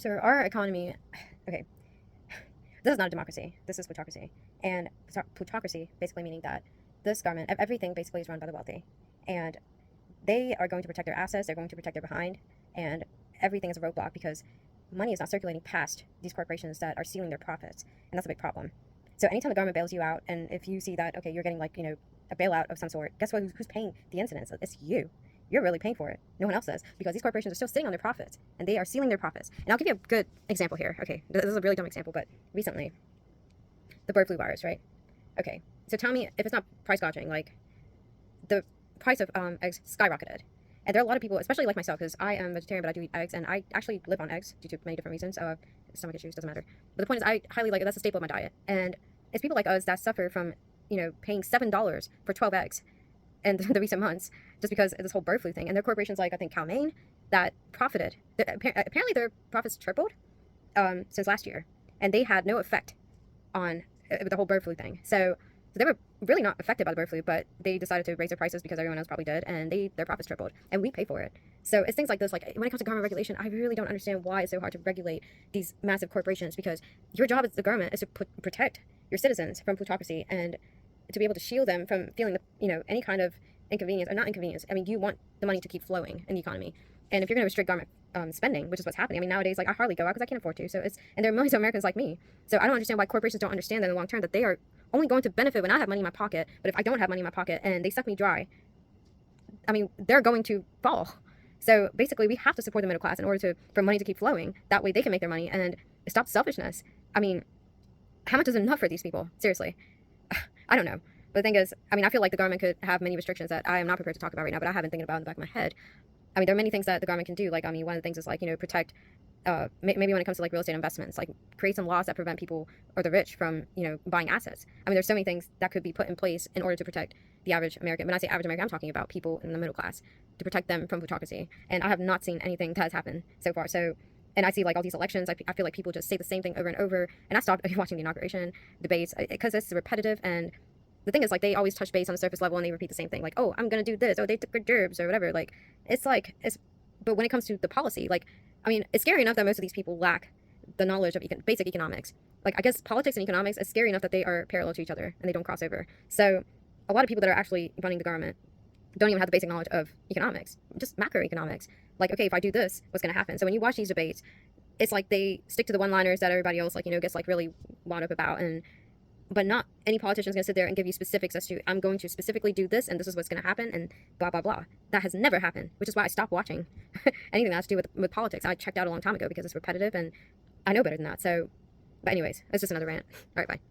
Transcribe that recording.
So our economy, okay, this is not a democracy. This is plutocracy. And plutocracy basically meaning that this government, everything basically is run by the wealthy. And they are going to protect their assets, they're going to protect their behind, and everything is a roadblock because money is not circulating past these corporations that are stealing their profits. And that's a big problem. So anytime the government bails you out, and if you see that, okay, you're getting like, a bailout of some sort, guess what? Who's paying the incidents? It's you. You're really paying for it. No one else is, because these corporations are still sitting on their profits and they are stealing their profits. And I'll give you a good example here. Okay, this is a really dumb example, but recently, the bird flu virus, right? Okay, so tell me if it's not price gouging. Like, the price of eggs skyrocketed. And there are a lot of people, especially like myself, because I am vegetarian, but I do eat eggs, and I actually live on eggs due to many different reasons. Stomach issues, doesn't matter. But the point is, I highly like it. That's a staple of my diet. And it's people like us that suffer from, paying $7 for 12 eggs in the recent months just because of this whole bird flu thing. And there are corporations like, I think, Cow Maine that profited. Apparently, their profits tripled since last year. And they had no effect on the whole bird flu thing. So they were really not affected by the bird flu, but they decided to raise their prices because everyone else probably did, and their profits tripled, and we pay for it. So it's things like this. Like, when it comes to government regulation, I really don't understand why it's so hard to regulate these massive corporations, because your job as the government is to protect your citizens from plutocracy and to be able to shield them from feeling any kind of inconvenience, or not inconvenience. I mean, you want the money to keep flowing in the economy, and if you're going to restrict government spending, which is what's happening. I mean, nowadays, like, I hardly go out because I can't afford to. And there are millions of Americans like me. So I don't understand why corporations don't understand that in the long term, that they are only going to benefit when I have money in my pocket. But if I don't have money in my pocket and they suck me dry, I mean, they're going to fall. So basically, we have to support the middle class in order for money to keep flowing. That way they can make their money and stop selfishness. I mean, how much is enough for these people? Seriously. I don't know. But the thing is, I mean, I feel like the government could have many restrictions that I am not prepared to talk about right now, but I have been thinking about in the back of my head. I mean, there are many things that the government can do. Like, I mean, one of the things is, like, protect, maybe when it comes to, like, real estate investments, like, create some laws that prevent people or the rich from, buying assets. I mean, there's so many things that could be put in place in order to protect the average American. When I say average American, I'm talking about people in the middle class, to protect them from plutocracy. And I have not seen anything that has happened so far. So, and I see, like, all these elections, I feel like people just say the same thing over and over. And I stopped watching the inauguration debates because it's repetitive. And the thing is, like, they always touch base on the surface level and they repeat the same thing. Like, oh, I'm going to do this. Oh, they took their gerbs or whatever. Like, but when it comes to the policy, like, I mean, it's scary enough that most of these people lack the knowledge of basic economics. Like, I guess politics and economics is scary enough that they are parallel to each other and they don't cross over. So a lot of people that are actually running the government don't even have the basic knowledge of economics, just macroeconomics. Like, okay, if I do this, what's going to happen? So when you watch these debates, it's like they stick to the one-liners that everybody else, like, gets, like, really wound up about, but not any politician is going to sit there and give you specifics as to, I'm going to specifically do this and this is what's going to happen and blah, blah, blah. That has never happened, which is why I stopped watching anything that has to do with politics. I checked out a long time ago because it's repetitive and I know better than that. So, but anyways, it's just another rant. All right, bye.